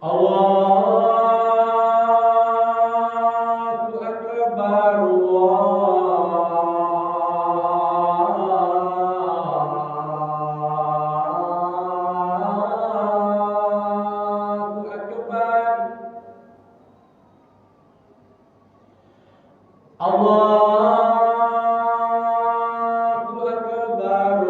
Allahu Akbar, Allahu Akbar, Allahu Akbar,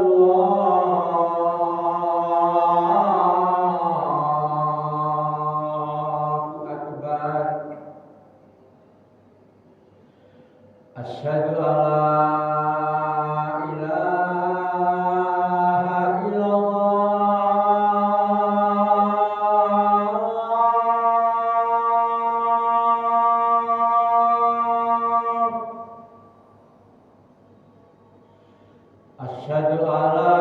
Allahu Akbar. Asyhadu an la ilaha illallah. Asyhadu an la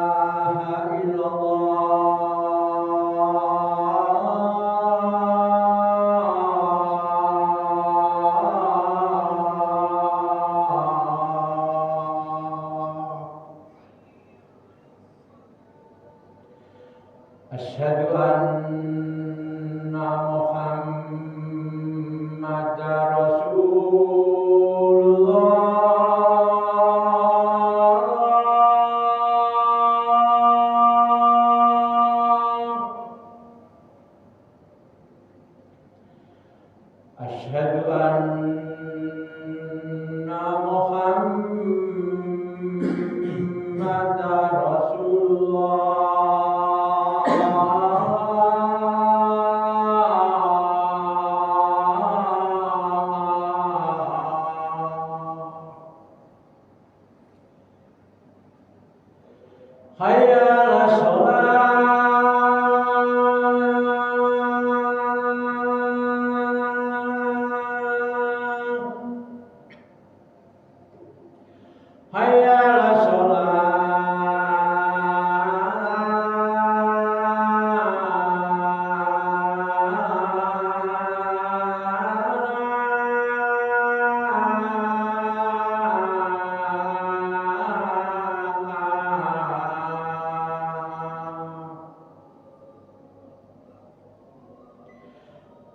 ilaha illallah. Asyhadu anna Muhammadar Rasulullah. Asyhadu anna Muhammadar Rasulullah. Hayya 'alas shalah. Hayya 'alas shalah.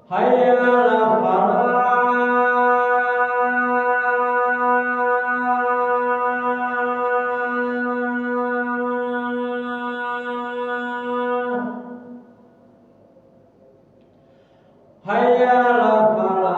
Hayya 'alal falah. Hayya 'alal falah.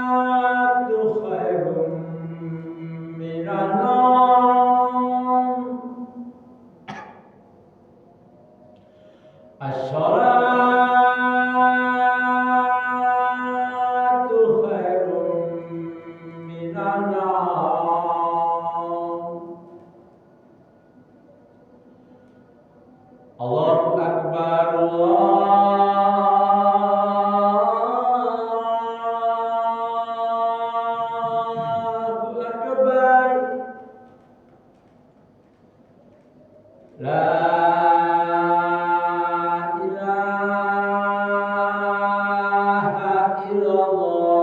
As-sholatu khairum minan naum. As-sholatu khairum minan naum. Allahu Akbar, Allahu Akbar. La ilaha illallah.